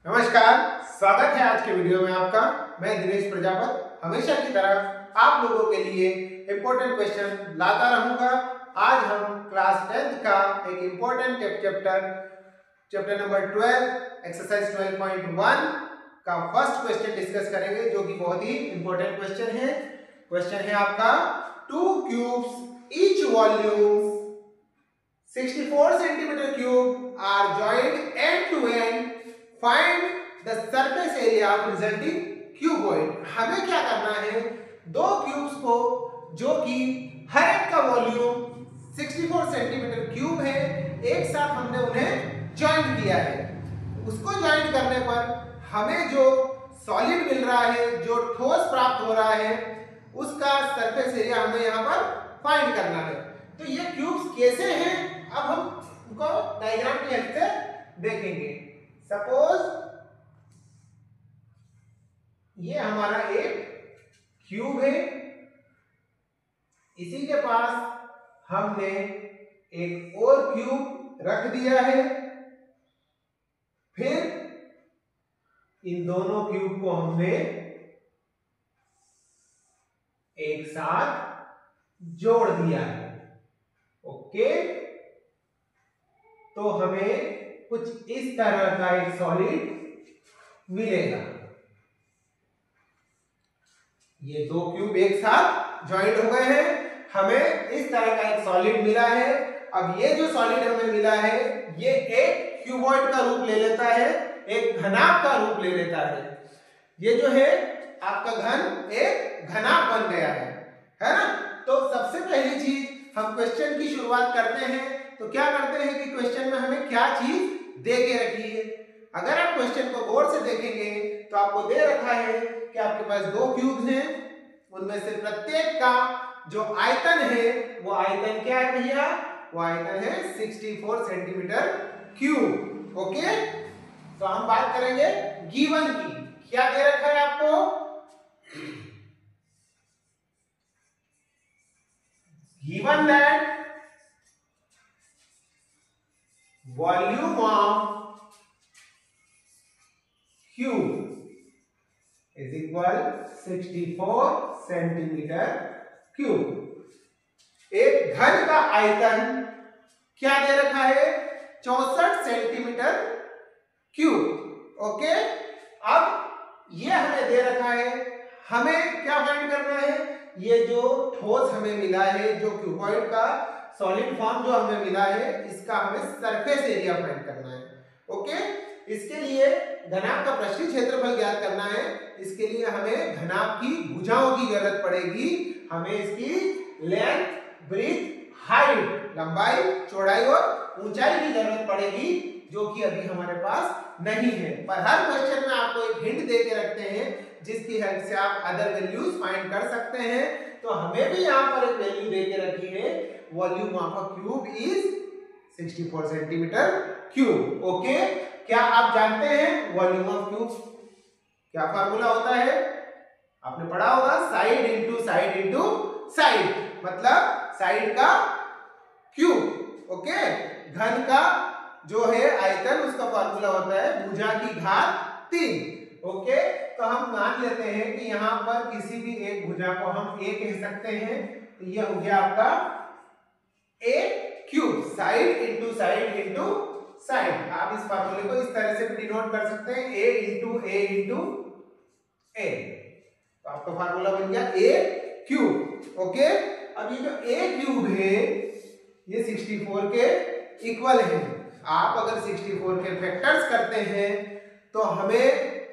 नमस्कार, स्वागत है आज के वीडियो में आपका। मैं दिनेश प्रजापत हमेशा की तरह आप लोगों के लिए इंपॉर्टेंट क्वेश्चन लाता रहूंगा। आज हम क्लास 10th का एक इंपॉर्टेंट चैप्टर नंबर 12 एक्सरसाइज 12.1 का फर्स्ट क्वेश्चन डिस्कस करेंगे, जो कि बहुत ही इंपॉर्टेंट क्वेश्चन है। क्वेश्चन है आपका 2 cubes each volume 64 centimeter cube are joined end to end. Find the surface area of resulting cuboid. हमें क्या करना है, दो क्यूब्स को जो कि हर एक का वॉल्यूम 64 सेंटीमीटर क्यूब है, एक साथ हमने उन्हें ज्वाइन किया है। उसको ज्वाइन करने पर हमें जो सॉलिड मिल रहा है, जो ठोस प्राप्त हो रहा है, उसका सरफेस एरिया हमें यहाँ पर फाइंड करना है। तो ये क्यूब्स कैसे हैं, अब हम उनको डायग्राम की हेल्प से देखेंगे। सपोज ये हमारा एक क्यूब है, इसी के पास हमने एक और क्यूब रख दिया है। फिर इन दोनों क्यूब को हमने एक साथ जोड़ दिया है। ओके, तो हमें कुछ इस तरह का एक सॉलिड मिलेगा। ये दो क्यूब एक साथ ज्वाइंट हो गए हैं, हमें इस तरह का एक सॉलिड मिला है। अब ये जो सॉलिड हमें मिला है, ये एक क्यूबॉइड का रूप ले लेता है, एक घनाभ का रूप ले लेता है। ये जो है आपका घन एक घनाभ बन गया है ना। तो सबसे पहली चीज हम क्वेश्चन की शुरुआत करते हैं। तो क्या करते हैं कि क्वेश्चन में हमें क्या चीज दे के रखी है। अगर आप क्वेश्चन को गौर से देखेंगे तो आपको दे रखा है कि आपके पास दो क्यूब्स हैं, उनमें से प्रत्येक का जो आयतन है, वो आयतन क्या है भैया, वो आयतन है 64 सेंटीमीटर क्यूब। ओके, तो हम बात करेंगे गिवन की। क्या दे रखा है आपको, given that volume of cube is equal 64 centimetre cube. एक घन का आयतन क्या दे रखा है, 64 सेंटीमीटर क्यूब। ओके, अब ये हमें दे रखा है, हमें क्या फाइंड करना है, ये जो ठोस हमें मिला है, जो क्यूबॉइड का सॉलिड फॉर्म जो हमें मिला है, इसका हमें सरफेस एरिया फाइंड करना है। ओके, इसके लिए घनाभ का पृष्ठीय क्षेत्रफल ज्ञात करना है। इसके लिए हमें घनाभ की भुजाओं की जरूरत पड़ेगी। हमें इसकी लेंथ, ब्रीथ, हाइट, लंबाई, चौड़ाई और ऊंचाई की जरूरत पड़ेगी, जो कि अभी हमारे पास नहीं है। पर हर क्वेश्चन में आपको एक हिंट दे के रखते हैं, जिसकी हेल्प से आप अदर वैल्यूज फाइंड कर सकते हैं। तो हमें भी यहाँ पर एक वैल्यू दे के रखी है, volume of a cube is 64 centimetre cube. Okay, क्या आप जानते हैं वॉल्यूम ऑफ क्यूब क्या फार्मूला होता है, आपने पढ़ा होगा, side into side into side, मतलब साइड का क्यूब। ओके, घन का जो है आयतन, उसका फार्मूला होता है भुजा की घात 3। ओके, तो हम मान लेते हैं कि यहाँ पर किसी भी एक भुजा को हम a कह सकते हैं। तो ये हो गया आपका a cube, side into side into side. आप इस फार्मूले को इस तरह से भी डिनोट कर सकते हैं, a into a into a। तो आपका फार्मूला बन गया a क्यूब। ओके, अब ये जो a क्यूब है, ये 64 के इक्वल है। आप अगर 64 के फैक्टर्स करते हैं तो हमें,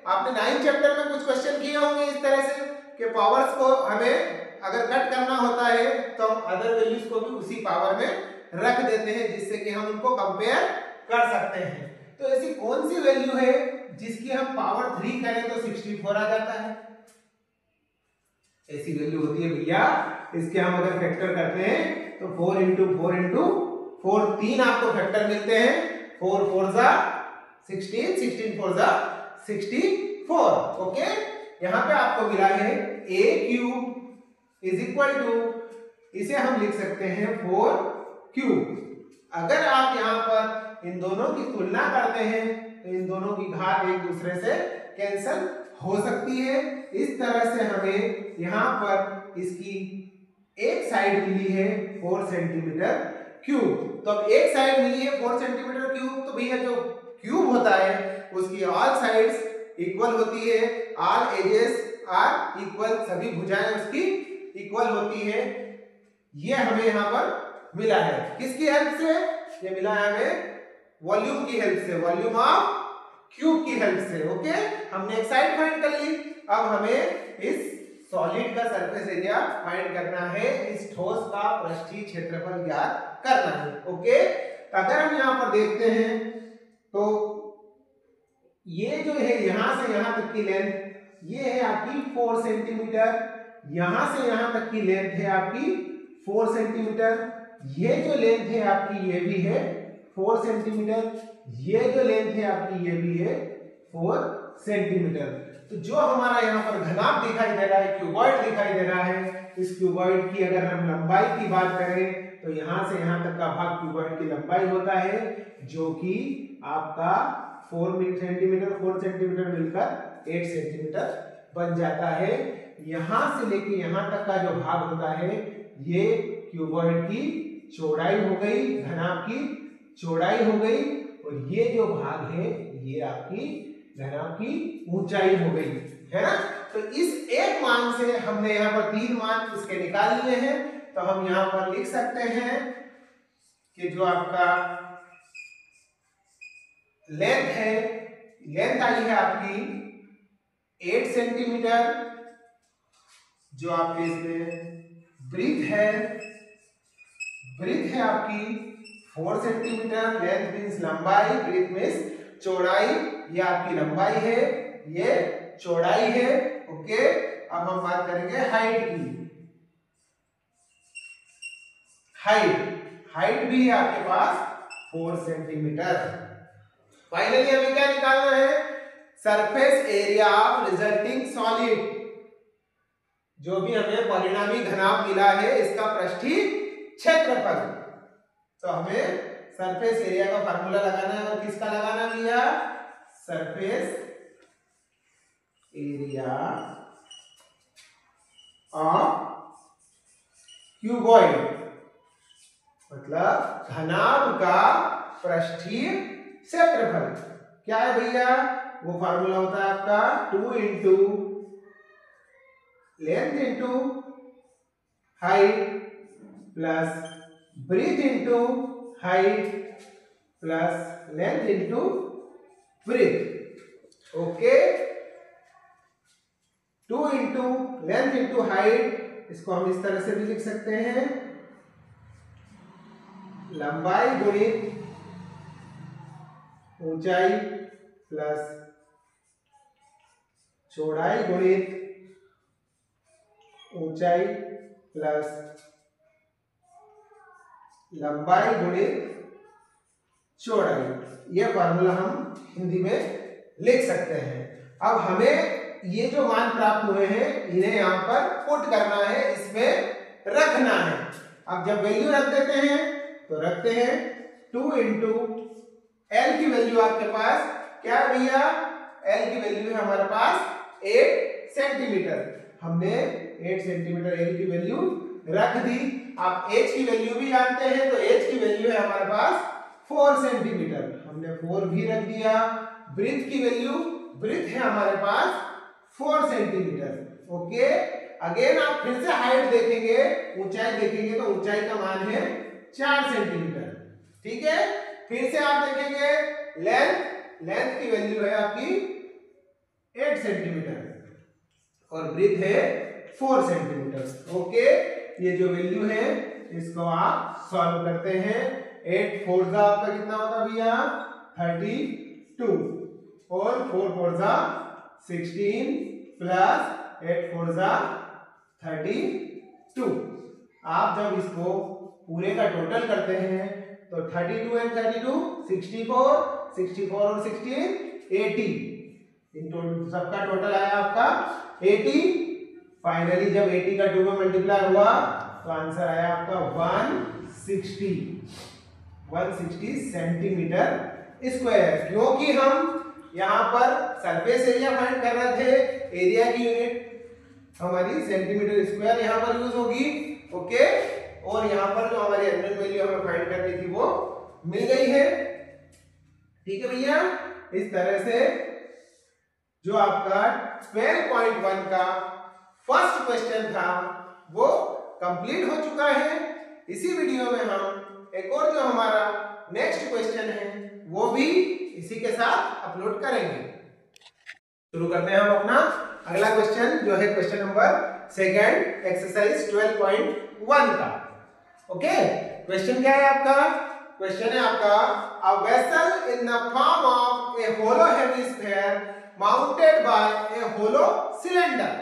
आपने 9th चैप्टर में कुछ क्वेश्चन किए होंगे इस तरह से कि पावर्स को हमें अगर कट करना होता है तो हम अदर वैल्यूज को भी उसी पावर में रख देते हैं, जिससे कि हम उनको कंपेयर कर सकते हैं। तो ऐसी कौन सी वैल्यू है जिसकी हम पावर 3 करें तो 64 आ जाता है? ऐसी वैल्यू होती है भैया, इसके हम अगर फैक्टर करते हैं तो 4 इंटू 4 इंटू 4, 3 आपको फैक्टर मिलते हैं। 4 4 जा 16, 16 4 जा 64। ओके, यहाँ पे आपको मिला है a cube is equal to, इसे हम लिख सकते हैं 4 क्यूब। अगर आप यहाँ पर इन दोनों की तुलना करते हैं तो इन दोनों की घात एक दूसरे से कैंसिल हो सकती है। इस तरह से हमें यहाँ पर इसकी एक साइड मिली है 4 सेंटीमीटर क्यूब। तो अब एक साइड मिली है 4 सेंटीमीटर क्यूब, तो भैया जो क्यूब होता है उसकी ऑल साइड्स इक्वल होती है, ऑल एजेस आर इक्वल, सभी भुजाएं उसकी इक्वल होती है। ये हमें यहाँ पर मिला है किसकी हेल्प से? ये मिला है हमें वॉल्यूम की हेल्प से, वॉल्यूम ऑफ क्यूब की हेल्प से। ओके, हमने एक साइड फाइंड कर ली। अब हमें इस सॉलिड का सरफेस एरिया फाइंड करना है, इस ठोस का पृष्ठीय क्षेत्रफल ज्ञात करना है। ओके, तो अगर हम यहाँ पर देखते हैं तो ये जो है यहां से यहां तक की लेंथ, ये है आपकी 4 सेंटीमीटर, यहां से यहां तक की लेंथ है आपकी 4 सेंटीमीटर, ये जो लेंथ है आपकी ये भी है 4 सेंटीमीटर, ये जो लेंथ है आपकी ये भी है 4 सेंटीमीटर। तो जो हमारा यहाँ पर घनाभ दिखाई दे रहा है, क्यूबॉइड दिखाई दे रहा है, इस क्यूबॉइड की अगर हम लंबाई की बात करें तो यहाँ से यहाँ तक का भाग क्यूबॉइड की लंबाई होता है, जो कि आपका 4 सेंटीमीटर मिलकर 8 सेंटीमीटर बन जाता है। यहां से लेके यहां तक का जो भाग होता है ये क्यूबॉइड की चौड़ाई हो गई, घनाभ की चौड़ाई हो गई, और ये जो भाग है ये आपकी घनाभ की ऊंचाई हो गई, है ना। तो इस एक मान से हमने यहाँ पर 3 मान इसके निकाल लिए हैं। तो हम यहाँ पर लिख सकते हैं कि जो आपका लेंथ है, लेंथ आई है आपकी 8 सेंटीमीटर, जो आपके इसमें ब्रीथ है आपकी 4 सेंटीमीटर, लेंथ मीन्स लंबाई, ब्रीथ मीन्स चौड़ाई, ये आपकी लंबाई है, ये चौड़ाई है। ओके, अब हम बात करेंगे हाइट की। हाइट भी है आपके पास 4 सेंटीमीटर। फाइनली हमें क्या निकालना है? Surface area of resulting solid, जो भी हमें परिणामी घनाभ मिला है इसका पृष्ठीय क्षेत्रफल। तो हमें सरफेस एरिया का फार्मूला लगाना है, और किसका लगाना भैया? सरफेस एरिया ऑफ क्यूबॉइड, मतलब घनाभ का पृष्ठीय क्षेत्रफल। क्या है भैया? वो फार्मूला होता है आपका 2 into length into height plus breadth into height plus length into breadth. Okay, 2 into length into height, इसको हम इस तरह से भी लिख सकते हैं, लंबाई गुणित ऊंचाई प्लस चौड़ाई गुणित ऊंचाई प्लस लंबाई गुणित चौड़ाई। यह फार्मूला हम हिंदी में लिख सकते हैं। अब हमें ये जो मान प्राप्त हुए हैं इन्हें यहाँ पर पुट करना है, इसमें रखना है। अब जब वैल्यू रख देते हैं तो रखते हैं 2 इंटू एल की वैल्यू आपके पास क्या है भैया? एल की वैल्यू है हमारे पास 8 सेंटीमीटर। हमने 8 सेंटीमीटर एल की वैल्यू रख दी। आप एच की वैल्यू भी जानते हैं, तो एच की वैल्यू है हमारे पास 4 सेंटीमीटर, हमने 4 भी रख दिया। ब्रीथ की वैल्यू, ब्रीथ है हमारे पास 4 सेंटीमीटर। ओके, अगेन आप फिर से हाइट देखेंगे, ऊंचाई देखेंगे, तो ऊंचाई का मान है 4 सेंटीमीटर। ठीक है, फिर से आप देखेंगे लेंथ की वैल्यू है आपकी 8 सेंटीमीटर और ब्रीथ है 4 सेंटीमीटर। ओके, ये जो वैल्यू है इसको आप सॉल्व करते हैं। 8 4 जा आपका कितना होगा भैया? 32 और 4 4 जा 16 प्लस 8 4 जा 32। आप जब इसको पूरे का टोटल करते हैं तो 32 एंड 32 64 और 16 80, इन सबका टोटल आया आपका 80। फाइनली जब 80 का 2 में मल्टीप्लाई हुआ तो आंसर आया आपका 160 सेंटीमीटर स्क्वायर, क्योंकि हम यहाँ पर सरफेस एरिया फाइंड कर रहे थे, एरिया की यूनिट हमारी सेंटीमीटर स्क्वायर यहाँ पर यूज होगी। ओके, और यहाँ पर जो हमारी एनुअल वैल्यू हमें फाइंड करनी थी वो मिल गई है। ठीक है भैया, इस तरह से जो आपका 12.1 का फर्स्ट क्वेश्चन था वो कंप्लीट हो चुका है। इसी वीडियो में हम एक और जो हमारा नेक्स्ट क्वेश्चन है वो भी इसी के साथ अपलोड करेंगे। शुरू करते हैं हम अपना अगला क्वेश्चन जो है क्वेश्चन नंबर सेकंड एक्सरसाइज 12.1 का। ओके, क्वेश्चन क्या है आपका? क्वेश्चन है आपका a vessel in the form of a hollow hemisphere mounted by a hollow cylinder.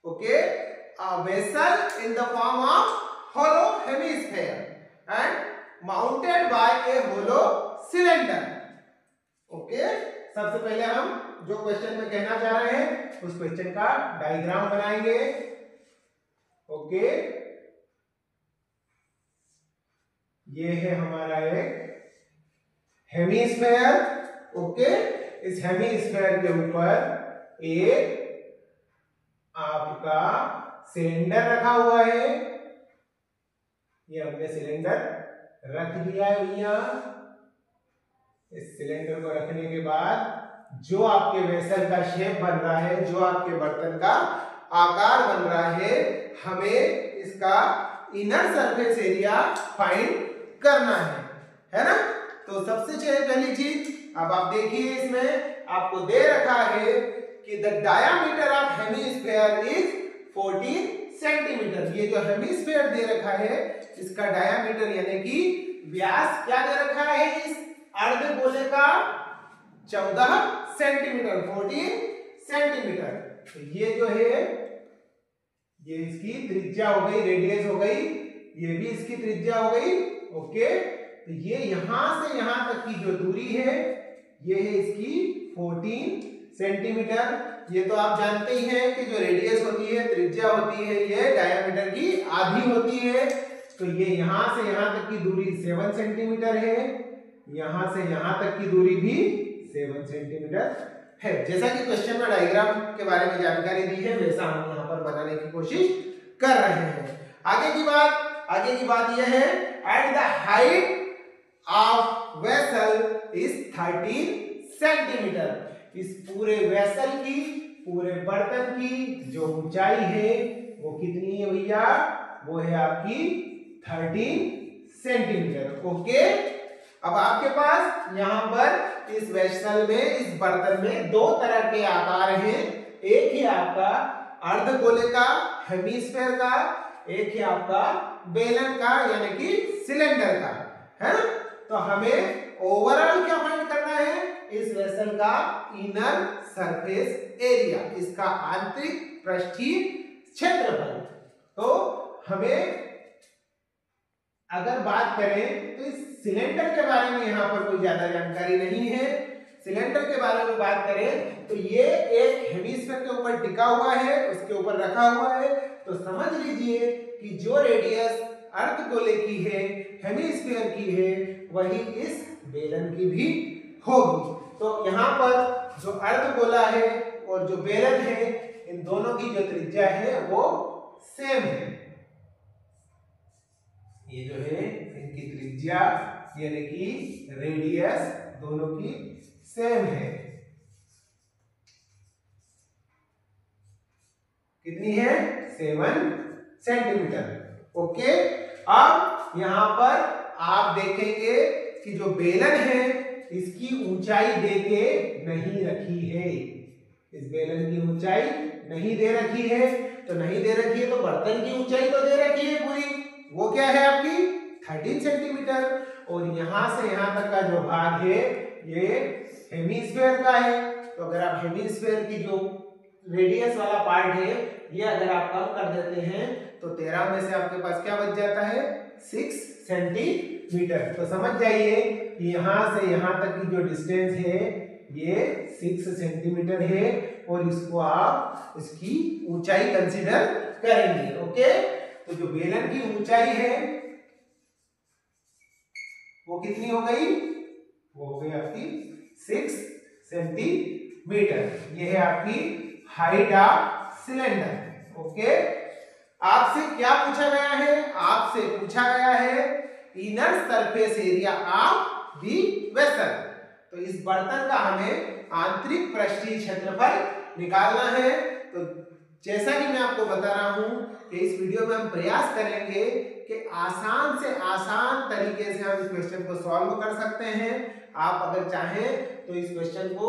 Okay, a vessel in the form of hollow hemisphere and mounted by a hollow cylinder. Okay, सबसे पहले हम जो question में कहना चाह रहे हैं उस क्वेश्चन का डायग्राम बनाएंगे। ओके, ये है हमारा एक हेमिस्फीयर। ओके, इस हेमिस्फीयर के ऊपर एक आपका सिलेंडर रखा हुआ है। ये हमने सिलेंडर रख दिया है भैया। इस सिलेंडर को रखने के बाद जो आपके वेसल का शेप बन रहा है, जो आपके बर्तन का आकार बन रहा है, हमें इसका इनर सरफेस एरिया फाइंड करना है ना। तो सबसे पहली चीज अब आप देखिए, इसमें आपको दे रखा है कि the diameter of hemisphere is 14 centimetre. ये जो हेमिस्फीयर दे रखा है इसका डायामीटर यानी कि व्यास क्या दे रखा है इस अर्धगोले का? 14 सेंटीमीटर, 14 सेंटीमीटर। तो ये जो है ये इसकी त्रिज्या हो गई, रेडियस हो गई, ये भी इसकी त्रिज्या हो गई। ओके, तो ये यहां से यहां तक की जो दूरी है ये है इसकी 14 सेंटीमीटर। ये तो आप जानते ही हैं कि जो रेडियस होती है, त्रिज्या होती है, ये डायमीटर की आधी होती है। तो ये यहां से यहां तक की दूरी 7 सेंटीमीटर है, यहां से यहां तक की दूरी भी 7 सेंटीमीटर है। जैसा कि क्वेश्चन में डायग्राम के बारे में जानकारी दी है वैसा हम यहाँ पर बनाने की कोशिश कर रहे हैं। आगे की बात यह है at the height of vessel is 13 centimetre. इस पूरे वेसल की, पूरे बर्तन की जो ऊंचाई है वो कितनी है भैया? वो है आपकी 13 सेंटीमीटर। ओके, अब आपके पास यहां पर इस वेसल में, इस बर्तन में दो तरह के आकार हैं। एक ही आपका अर्धगोले का, हेमिस्फीयर का, एक ही आपका बेलन का यानी कि सिलेंडर का, है ना। तो हमें ओवरऑल क्या फाइंड करना है? इस वेसल का इनर सरफेस एरिया, इसका आंतरिक पृष्ठीय क्षेत्रफल। तो हमें अगर बात करें तो इस सिलेंडर के बारे में यहां पर कोई ज्यादा जानकारी नहीं है। सिलेंडर के बारे में बात करें तो ये एक हेमिस्फीयर के ऊपर टिका हुआ है, उसके ऊपर रखा हुआ है। तो समझ लीजिए कि जो रेडियस अर्धगोले की है, हेमिस्फीयर की है, वही इस बेलन की भी होगी। तो यहाँ पर जो अर्धगोला है और जो बेलन है, इन दोनों की जो त्रिज्या है वो सेम है। ये जो है इनकी त्रिज्या यानी कि रेडियस दोनों की सेम है। कितनी है? 7 सेंटीमीटर। ओके, अब यहां पर आप देखेंगे कि जो बेलन है इसकी ऊंचाई देके नहीं रखी है। इस बेलन की ऊंचाई नहीं दे रखी है। तो नहीं दे रखी है तो बर्तन की ऊंचाई तो दे रखी है पूरी, वो क्या है आपकी 13 सेंटीमीटर। और यहां से यहां तक का जो भाग है ये हेमिस्फीयर का है। तो अगर आप हेमिस्फीयर की जो रेडियस वाला पार्ट है ये अगर आप कम कर देते हैं तो 13 में से आपके पास क्या बच जाता है? 6 सेंटीमीटर। तो समझ जाइए कि यहां से यहां तक की जो डिस्टेंस है ये 6 सेंटीमीटर है और इसको आप इसकी ऊंचाई कंसीडर करेंगे। ओके, तो जो बेलन की ऊंचाई है वो कितनी हो गई? वो हो गई आपकी 6 सेंटीमीटर। ये है आपकी हाइट ऑफ सिलेंडर। ओके, आपसे क्या पूछा गया है? आपसे पूछा गया है inner surface area of the vessel. तो इस बर्तन का हमें आंतरिक पृष्ठीय क्षेत्रफल निकालना है। तो जैसा कि मैं आपको बता रहा हूं कि इस वीडियो में हम प्रयास करेंगे कि आसान से आसान तरीके से हम इस क्वेश्चन को सॉल्व कर सकते हैं। आप अगर चाहें तो इस क्वेश्चन को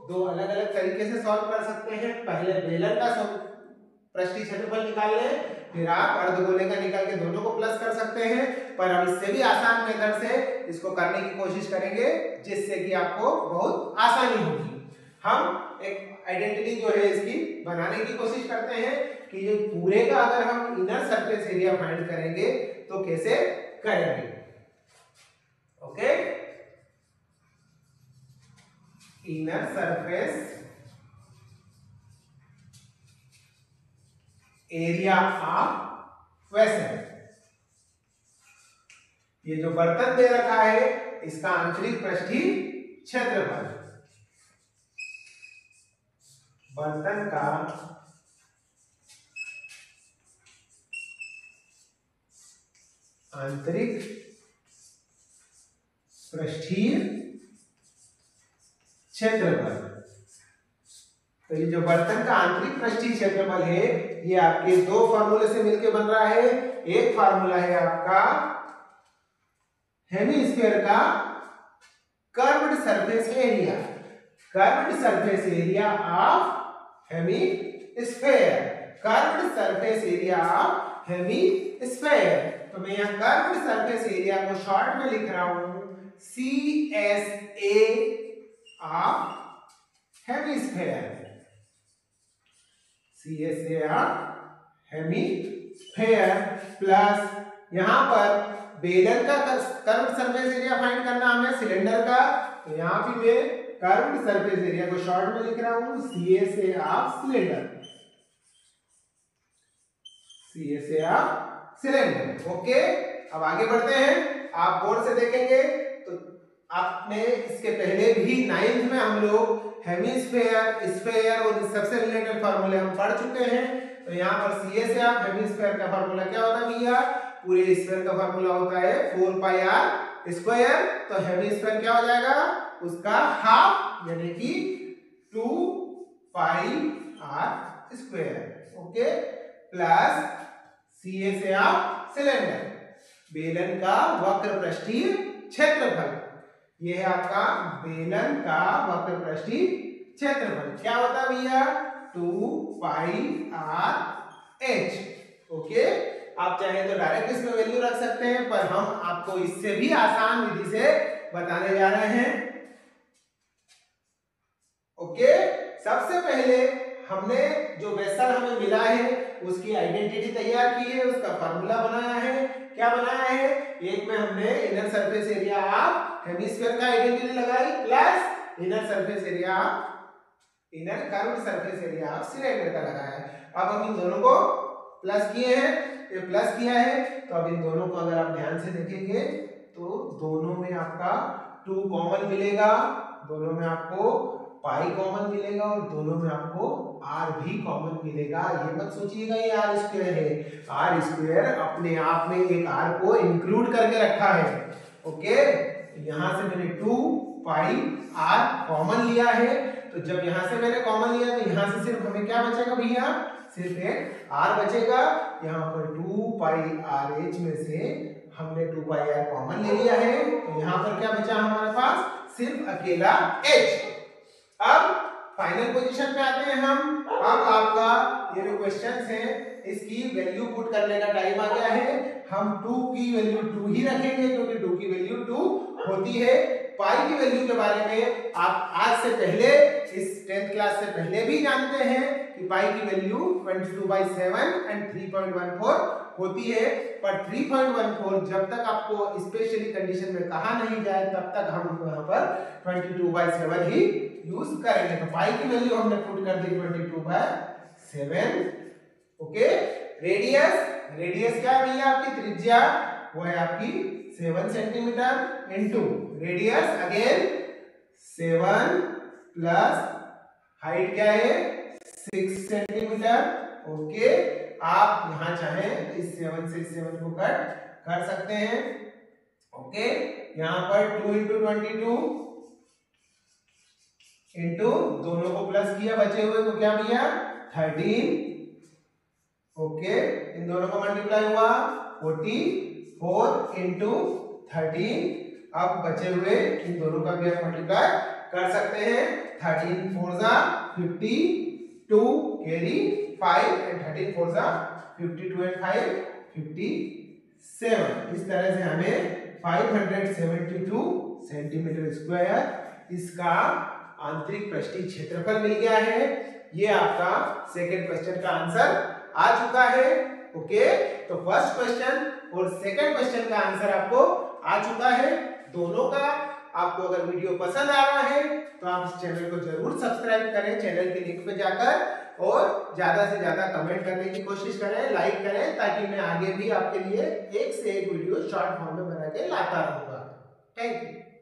दो अलग अलग तरीके से सॉल्व कर सकते हैं। पहले बेलन का पृष्ठीय क्षेत्रफल निकाल लें, फिर आप अर्धगोले का निकाल के दोनों को प्लस कर सकते हैं। पर हम इससे भी आसान मेथड से इसको करने की कोशिश करेंगे, जिससे कि आपको बहुत आसानी होगी। हम एक आइडेंटिटी जो है इसकी बनाने की कोशिश करते हैं कि ये पूरे का अगर हम इनर सरफेस एरिया फाइंड करेंगे तो कैसे करेंगे। Okay, inner surface area of vessel. ये जो बर्तन दे रखा है इसका आंतरिक पृष्ठीय क्षेत्रफल, बर्तन का आंतरिक पृष्ठीय क्षेत्रफल। तो ये जो बर्तन का आंतरिक पृष्ठीय क्षेत्रफल है ये आपके दो फार्मूले से मिलकर बन रहा है। एक फार्मूला है आपका हेमीस्फीयर का curved surface area, curved surface area of hemisphere, curved surface area of hemisphere. तो मैं यहां कर्व्ड सरफेस एरिया को शॉर्ट में लिख रहा हूं CSA of hemisphere, CSA of hemisphere plus यहां पर बेलन का कर्व्ड सरफेस एरिया फाइंड करना हमें सिलेंडर का। तो यहां भी मैं कर्व्ड सरफेस एरिया को शॉर्ट में लिख रहा हूं CSA of cylinder, CSA of cylinder. Okay, अब आगे बढ़ते हैं। आप बोर्ड से देखेंगे तो आपने इसके पहले भी 9th में हम लोग हेमीस्फीयर, स्फीयर और सबसे रिलेटेड फार्मूले हम पढ़ चुके हैं। तो यहाँ पर CSA ऑफ हेमीस्फीयर का फार्मूला क्या होता है भैया? पूरे स्फीयर का फार्मूला होता है 4πr स्क्वायर। तो हेमीस्फीयर क्या हो जाएगा? उसका हाफ, यानी कि 2πr square. Okay, plus CSA of cylinder, बेलन का वक्र पृष्ठीय क्षेत्रफल। ये है आपका बेलन का वक्र पृष्ठीय क्षेत्रफल। क्या होता है भैया? 2πrh। ओके, आप चाहें तो डायरेक्ट इसमें वैल्यू रख सकते हैं, पर हम आपको इससे भी आसान विधि से बताने जा रहे हैं। ओके, सबसे पहले हमने जो वेसल हमें मिला है उसकी आइडेंटिटी तैयार की है, उसका फार्मूला बनाया है। क्या बनाया है? एक में हमने inner surface area of hemisphere का आइडेंटिटी लगाई plus inner surface area, inner curved surface area of cylinder का लगाया है। अब हम इन दोनों को प्लस किए हैं, ये प्लस किया है। तो अब इन दोनों को अगर आप ध्यान से देखेंगे तो दोनों में आपका 2 कॉमन मिलेगा, दोनों में आपको पाई कॉमन मिलेगा और दोनों में आपको r भी कॉमन मिलेगा। ये मत सोचिएगा ये r स्क्वायर है, r स्क्वायर अपने आप में एक r को इंक्लूड करके रखा है। ओके, यहां से मैंने 2πr कॉमन लिया है। तो जब यहां से मैंने कॉमन लिया तो यहां से सिर्फ हमें क्या बचेगा भैया? सिर्फ एक r बचेगा। यहाँ पर 2πrh में से हमने 2πr कॉमन ले लिया है, तो यहाँ पर क्या बचा हमारे पास? सिर्फ अकेला h। अब फाइनल पोजीशन पे आते हैं हम। अब आपका ये जो क्वेश्चंस हैं इसकी वैल्यू पुट करने का टाइम आ गया है। हम 2 की वैल्यू 2 ही रखेंगे क्योंकि 2 की वैल्यू 2 होती है। पाई की वैल्यू के बारे में आप आज से पहले, इस 10th क्लास से पहले भी जानते हैं कि पाई की वैल्यू 22/7 एंड 3.14 होती है। पर 3.14 जब तक आपको स्पेशली कंडीशन में कहा नहीं जाए तब तक हम यहाँ पर 22/7 ही यूज करेंगे। तो पाई की वैल्यू हमने पुट कर दी 22/7। ओके, रेडियस क्या है भैया? आपकी त्रिज्या वो है आपकी 7 centimetre into radius again 7 plus height क्या है 6 सेंटीमीटर। ओके, आप यहां चाहें इस 7 से इस 7 को कट कर सकते हैं। ओके, यहां पर 2 इंटू 22 इंटू दोनों को प्लस किया, बचे हुए को क्या किया 13। ओके, इन दोनों को मल्टीप्लाई हुआ 44 इंटू 13। अब बचे हुए इन दोनों का भी आप मल्टीप्लाई कर सकते हैं। 13 4 जा 52 कैरी 5 एंड 13 4 जा 52 एंड 5 57। इस तरह से हमें 572 सेंटीमीटर स्क्वायर इसका आंतरिक पृष्ठीय क्षेत्रफल मिल गया है। ये आपका सेकंड क्वेश्चन का आंसर आ चुका है। ओके, तो फर्स्ट क्वेश्चन और सेकंड क्वेश्चन का आंसर आपको आ चुका है। दोनों का आपको अगर वीडियो पसंद आ रहा है तो आप इस चैनल को जरूर सब्सक्राइब करें, चैनल के लिंक पे जाकर, और ज्यादा से ज्यादा कमेंट करने की कोशिश करें, लाइक करें, ताकि मैं आगे भी आपके लिए एक से एक वीडियो शॉर्ट फॉर्म में बना के लाता रहूंगा। Thank you.